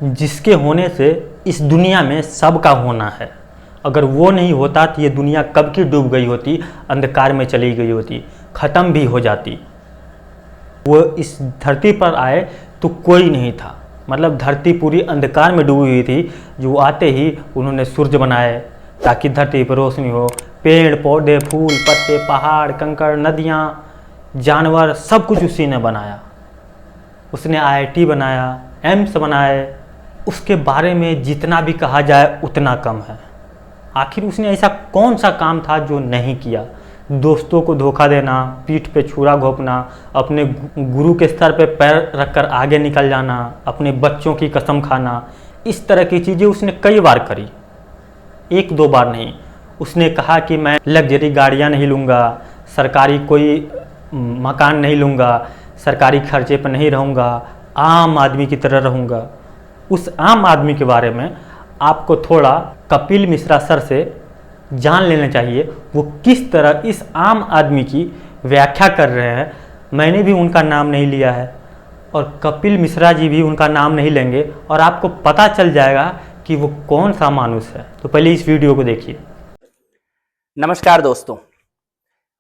जिसके होने से इस दुनिया में सबका होना है। अगर वो नहीं होता तो ये दुनिया कब की डूब गई होती, अंधकार में चली गई होती, ख़त्म भी हो जाती। वो इस धरती पर आए तो कोई नहीं था, मतलब धरती पूरी अंधकार में डूबी हुई थी। जो आते ही उन्होंने सूरज बनाए ताकि धरती पर रोशनी हो। पेड़ पौधे, फूल पत्ते, पहाड़, कंकड़, नदियाँ, जानवर, सब कुछ उसी ने बनाया। उसने IIT बनाया, एम्स बनाए। उसके बारे में जितना भी कहा जाए उतना कम है। आखिर उसने ऐसा कौन सा काम था जो नहीं किया? दोस्तों को धोखा देना, पीठ पे छुरा घोंपना, अपने गुरु के स्तर पे पैर रखकर आगे निकल जाना, अपने बच्चों की कसम खाना, इस तरह की चीज़ें उसने कई बार करी, एक दो बार नहीं। उसने कहा कि मैं लग्जरी गाड़ियाँ नहीं लूँगा, सरकारी कोई मकान नहीं लूँगा, सरकारी खर्चे पर नहीं रहूँगा, आम आदमी की तरह रहूँगा। उस आम आदमी के बारे में आपको थोड़ा कपिल मिश्रा सर से जान लेना चाहिए। वो किस तरह इस आम आदमी की व्याख्या कर रहे हैं। मैंने भी उनका नाम नहीं लिया है और कपिल मिश्रा जी भी उनका नाम नहीं लेंगे, और आपको पता चल जाएगा कि वो कौन सा मानुस है। तो पहले इस वीडियो को देखिए। नमस्कार दोस्तों,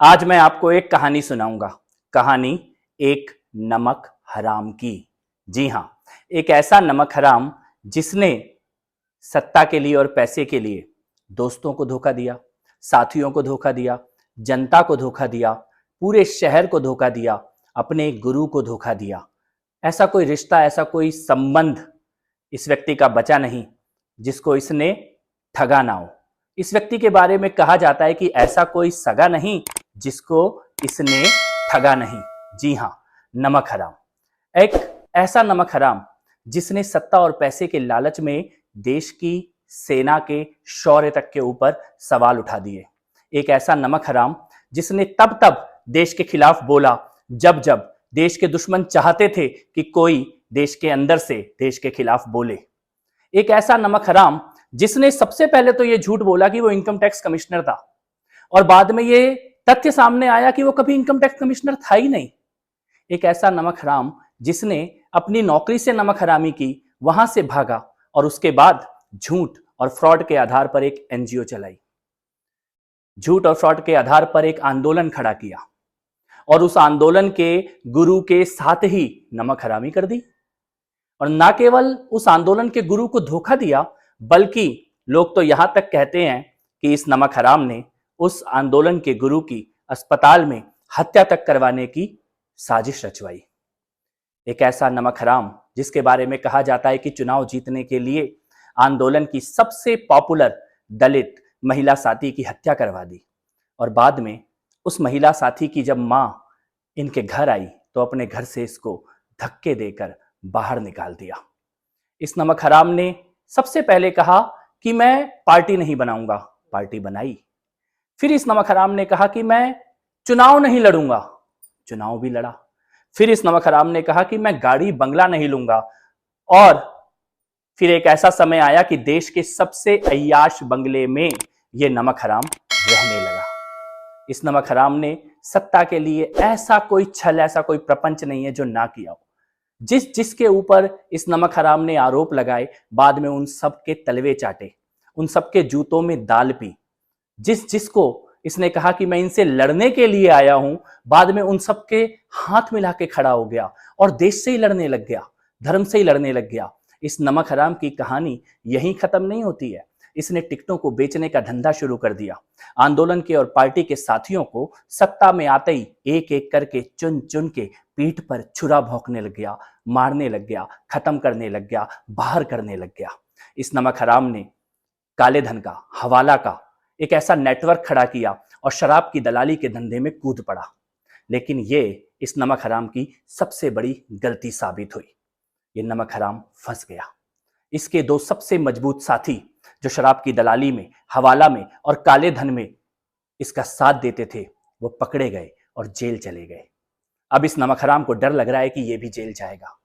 आज मैं आपको एक कहानी सुनाऊंगा। कहानी एक नमक हराम की। जी हाँ, एक ऐसा नमक हराम जिसने सत्ता के लिए और पैसे के लिए दोस्तों को धोखा दिया, साथियों को धोखा दिया, जनता को धोखा दिया, पूरे शहर को धोखा दिया, अपने गुरु को धोखा दिया। ऐसा कोई रिश्ता, ऐसा कोई संबंध इस व्यक्ति का बचा नहीं जिसको इसने ठगा ना हो। इस व्यक्ति के बारे में कहा जाता है कि ऐसा कोई सगा नहीं जिसको इसने ठगा नहीं। जी हाँ, नमक हराम। एक ऐसा नमक हराम जिसने सत्ता और पैसे के लालच में देश की सेना के शौर्य तक के ऊपर सवाल उठा दिए। एक ऐसा नमक हराम जिसने तब तब देश के खिलाफ बोला जब जब देश के दुश्मन चाहते थे कि कोई देश के अंदर से देश के खिलाफ बोले। एक ऐसा नमक हराम जिसने सबसे पहले तो यह झूठ बोला कि वो इनकम टैक्स कमिश्नर था, और बाद में ये तथ्य सामने आया कि वो कभी इनकम टैक्स कमिश्नर था ही नहीं। एक ऐसा नमक हराम जिसने अपनी नौकरी से नमक हरामी की, वहां से भागा और उसके बाद झूठ और फ्रॉड के आधार पर एक NGO चलाई, झूठ और फ्रॉड के आधार पर एक आंदोलन खड़ा किया, और उस आंदोलन के गुरु के साथ ही नमक हरामी कर दी। और ना केवल उस आंदोलन के गुरु को धोखा दिया, बल्कि लोग तो यहां तक कहते हैं कि इस नमक हराम ने उस आंदोलन के गुरु की अस्पताल में हत्या तक करवाने की साजिश रचवाई। एक ऐसा नमक हराम जिसके बारे में कहा जाता है कि चुनाव जीतने के लिए आंदोलन की सबसे पॉपुलर दलित महिला साथी की हत्या करवा दी, और बाद में उस महिला साथी की जब मां इनके घर आई तो अपने घर से इसको धक्के देकर बाहर निकाल दिया। इस नमक हराम ने सबसे पहले कहा कि मैं पार्टी नहीं बनाऊंगा, पार्टी बनाई। फिर इस नमक हराम ने कहा कि मैं चुनाव नहीं लड़ूंगा, चुनाव भी लड़ा। फिर इस नमक हराम ने कहा कि मैं गाड़ी बंगला नहीं लूंगा, और फिर एक ऐसा समय आया कि देश के सबसे अय्याश बंगले में यह नमक हराम रहने लगा। इस नमक हराम ने सत्ता के लिए ऐसा कोई छल, ऐसा कोई प्रपंच नहीं है जो ना किया हो। जिसके ऊपर इस नमक हराम ने आरोप लगाए, बाद में उन सब के तलवे चाटे, उन सब के जूतों में दाल पी। जिसको इसने कहा कि मैं इनसे लड़ने के लिए आया हूं, बाद में उन सब के हाथ मिला के खड़ा हो गया और देश से ही लड़ने लग गया, धर्म से ही लड़ने लग गया। इस नमक हराम की कहानी यहीं खत्म नहीं होती है। इसने टिकटों को बेचने का धंधा शुरू कर दिया। आंदोलन के और पार्टी के साथियों को सत्ता में आते ही एक एक करके चुन चुन के पीठ पर छुरा भोंकने लग गया, मारने लग गया, खत्म करने लग गया, बाहर करने लग गया। इस नमक हराम ने काले धन का, हवाला का एक ऐसा नेटवर्क खड़ा किया और शराब की दलाली के धंधे में कूद पड़ा। लेकिन ये इस नमक हराम की सबसे बड़ी गलती साबित हुई। ये नमक हराम फंस गया। इसके दो सबसे मजबूत साथी जो शराब की दलाली में, हवाला में और काले धन में इसका साथ देते थे, वो पकड़े गए और जेल चले गए। अब इस नमक हराम को डर लग रहा है कि ये भी जेल जाएगा।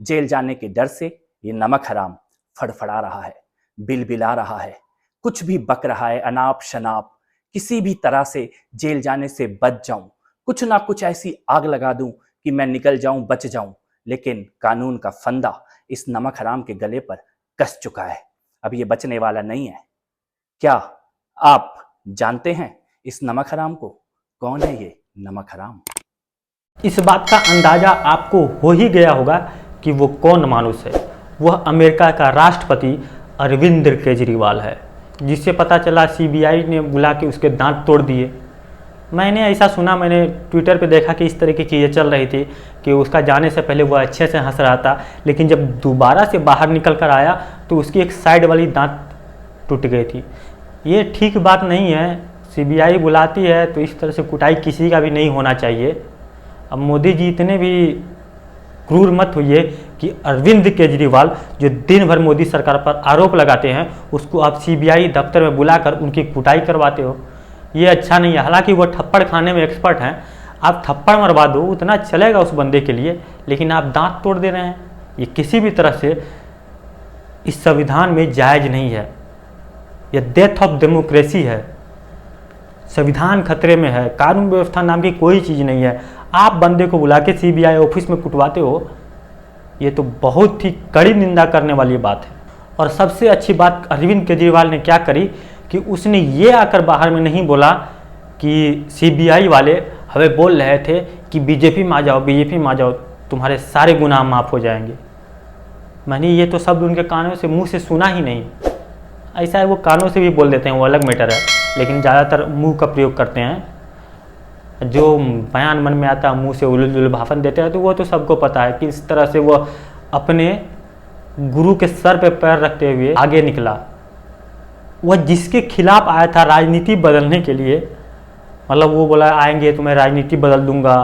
जेल जाने के डर से ये नमक हराम फड़फड़ा रहा है, बिलबिला रहा है, कुछ भी बक रहा है, अनाप शनाप, किसी भी तरह से जेल जाने से बच जाऊं, कुछ ना कुछ ऐसी आग लगा दूं कि मैं निकल जाऊं, बच जाऊं। लेकिन कानून का फंदा इस नमक हराम के गले पर कस चुका है। अब ये बचने वाला नहीं है। क्या आप जानते हैं इस नमक हराम को? कौन है ये नमक हराम? इस बात का अंदाजा आपको हो ही गया होगा कि वो कौन मानुस है। वह अमेरिका का राष्ट्रपति अरविंद केजरीवाल है, जिससे पता चला सीबीआई ने बुला के उसके दांत तोड़ दिए। मैंने ऐसा सुना, मैंने ट्विटर पे देखा कि इस तरह की चीज़ें चल रही थी कि उसका जाने से पहले वह अच्छे से हंस रहा था, लेकिन जब दोबारा से बाहर निकल कर आया तो उसकी एक साइड वाली दांत टूट गई थी। ये ठीक बात नहीं है। सीबीआई बुलाती है तो इस तरह से कुटाई किसी का भी नहीं होना चाहिए। अब मोदी जी इतने भी क्रूर मत होइए कि अरविंद केजरीवाल जो दिन भर मोदी सरकार पर आरोप लगाते हैं, उसको आप सीबीआई दफ्तर में बुलाकर उनकी कुटाई करवाते हो। ये अच्छा नहीं है। हालांकि वो थप्पड़ खाने में एक्सपर्ट हैं, आप थप्पड़ मरवा दो उतना चलेगा उस बंदे के लिए, लेकिन आप दांत तोड़ दे रहे हैं। ये किसी भी तरह से इस संविधान में जायज़ नहीं है। यह डेथ ऑफ डेमोक्रेसी है। संविधान खतरे में है। कानून व्यवस्था नाम की कोई चीज़ नहीं है। आप बंदे को बुला के सीबीआई ऑफिस में कुटवाते हो, ये तो बहुत ही कड़ी निंदा करने वाली बात है। और सबसे अच्छी बात अरविंद केजरीवाल ने क्या करी कि उसने ये आकर बाहर में नहीं बोला कि सीबीआई वाले हमें बोल रहे थे कि बीजेपी में आ जाओ, बीजेपी में आ जाओ, तुम्हारे सारे गुनाह माफ़ हो जाएंगे। मैंने ये तो शब्द उनके कानों से, मुंह से सुना ही नहीं। ऐसा है वो कानों से भी बोल देते हैं, वो अलग मैटर है, लेकिन ज़्यादातर मुंह का प्रयोग करते हैं। जो बयान मन में आता है मुंह से उल भाफन देते हैं, तो वो तो सबको पता है कि इस तरह से वो अपने गुरु के सर पे पैर रखते हुए आगे निकला। वह जिसके खिलाफ आया था राजनीति बदलने के लिए, मतलब वो बोला आएंगे तो मैं राजनीति बदल दूंगा,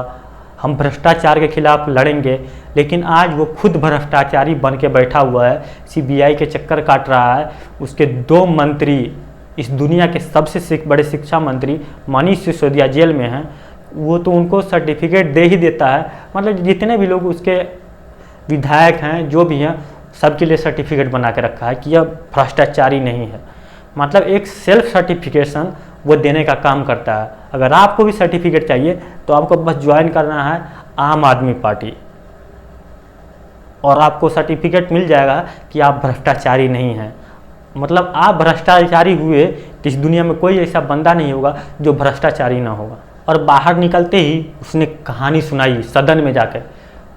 हम भ्रष्टाचार के खिलाफ लड़ेंगे, लेकिन आज वो खुद भ्रष्टाचारी बन के बैठा हुआ है, सीबीआई के चक्कर काट रहा है। उसके 2 मंत्री, इस दुनिया के सबसे बड़े शिक्षा मंत्री मनीष सिसोदिया जेल में हैं, वो तो उनको सर्टिफिकेट दे ही देता है। मतलब जितने भी लोग उसके विधायक हैं, जो भी हैं, सबके लिए सर्टिफिकेट बना के रखा है कि यह भ्रष्टाचारी नहीं है। मतलब एक सेल्फ सर्टिफिकेशन वो देने का काम करता है। अगर आपको भी सर्टिफिकेट चाहिए तो आपको बस ज्वाइन करना है आम आदमी पार्टी, और आपको सर्टिफिकेट मिल जाएगा कि आप भ्रष्टाचारी नहीं हैं। मतलब आप भ्रष्टाचारी हुए तो इस दुनिया में कोई ऐसा बंदा नहीं होगा जो भ्रष्टाचारी ना होगा। और बाहर निकलते ही उसने कहानी सुनाई सदन में जाकर।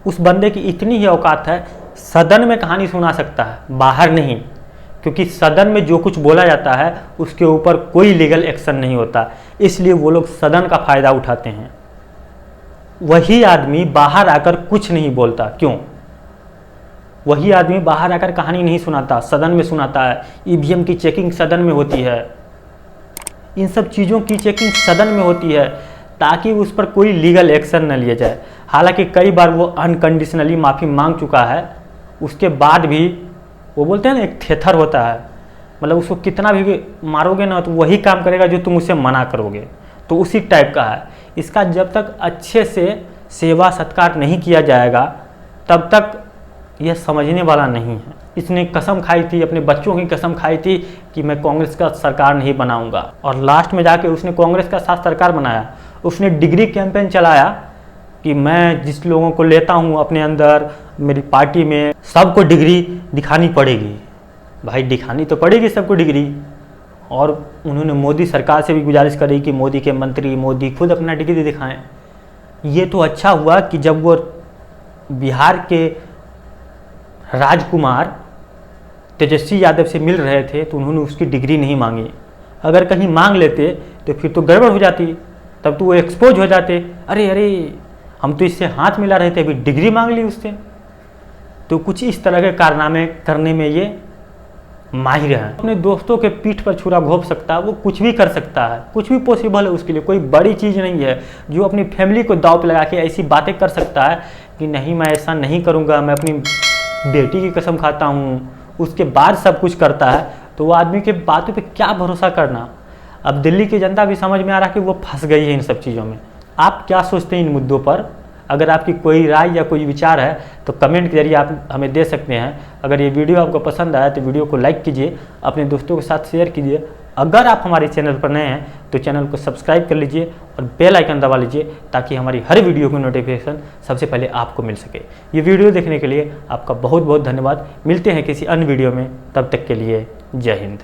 उस बंदे की इतनी ही औकात है, सदन में कहानी सुना सकता है, बाहर नहीं, क्योंकि सदन में जो कुछ बोला जाता है उसके ऊपर कोई लीगल एक्शन नहीं होता, इसलिए वो लोग सदन का फ़ायदा उठाते हैं। वही आदमी बाहर आकर कुछ नहीं बोलता, क्यों? वही आदमी बाहर आकर कहानी नहीं सुनाता, सदन में सुनाता है। ईवीएम की चेकिंग सदन में होती है, इन सब चीज़ों की चेकिंग सदन में होती है, ताकि उस पर कोई लीगल एक्शन न लिया जाए। हालांकि कई बार वो अनकंडीशनली माफ़ी मांग चुका है, उसके बाद भी वो बोलते हैं ना, एक थेथर होता है, मतलब उसको कितना भी मारोगे ना तो वही काम करेगा जो तुम उसे मना करोगे, तो उसी टाइप का है। इसका जब तक अच्छे से सेवा सत्कार नहीं किया जाएगा तब तक यह समझने वाला नहीं है। इसने कसम खाई थी, अपने बच्चों की कसम खाई थी कि मैं कांग्रेस का सरकार नहीं बनाऊंगा, और लास्ट में जाके उसने कांग्रेस का साथ सरकार बनाया। उसने डिग्री कैंपेन चलाया कि मैं जिस लोगों को लेता हूं अपने अंदर, मेरी पार्टी में सबको डिग्री दिखानी पड़ेगी। भाई दिखानी तो पड़ेगी सबको डिग्री। और उन्होंने मोदी सरकार से भी गुजारिश करी कि मोदी के मंत्री, मोदी खुद अपना डिग्री दिखाएं। ये तो अच्छा हुआ कि जब वो बिहार के राजकुमार तेजस्वी यादव से मिल रहे थे तो उन्होंने उसकी डिग्री नहीं मांगी। अगर कहीं मांग लेते तो फिर तो गड़बड़ हो जाती, तब तो वो एक्सपोज हो जाते। अरे अरे, हम तो इससे हाथ मिला रहे थे, अभी डिग्री मांग ली उससे। तो कुछ इस तरह के कारनामे करने में ये माहिर हैं। अपने दोस्तों के पीठ पर छुरा घोंप सकता है, वो कुछ भी कर सकता है, कुछ भी पॉसिबल है उसके लिए, कोई बड़ी चीज़ नहीं है। जो अपनी फैमिली को दांव पे लगा के ऐसी बातें कर सकता है कि नहीं मैं ऐसा नहीं करूँगा, मैं अपनी बेटी की कसम खाता हूँ, उसके बाद सब कुछ करता है, तो वो आदमी के बातों पे क्या भरोसा करना। अब दिल्ली की जनता भी समझ में आ रहा है कि वो फंस गई है इन सब चीज़ों में। आप क्या सोचते हैं इन मुद्दों पर? अगर आपकी कोई राय या कोई विचार है तो कमेंट के जरिए आप हमें दे सकते हैं। अगर ये वीडियो आपको पसंद आया तो वीडियो को लाइक कीजिए, अपने दोस्तों के साथ शेयर कीजिए अगर आप हमारे चैनल पर नए हैं तो चैनल को सब्सक्राइब कर लीजिए और बेल आइकन दबा लीजिए ताकि हमारी हर वीडियो की नोटिफिकेशन सबसे पहले आपको मिल सके। ये वीडियो देखने के लिए आपका बहुत बहुत धन्यवाद। मिलते हैं किसी अन्य वीडियो में, तब तक के लिए जय हिंद।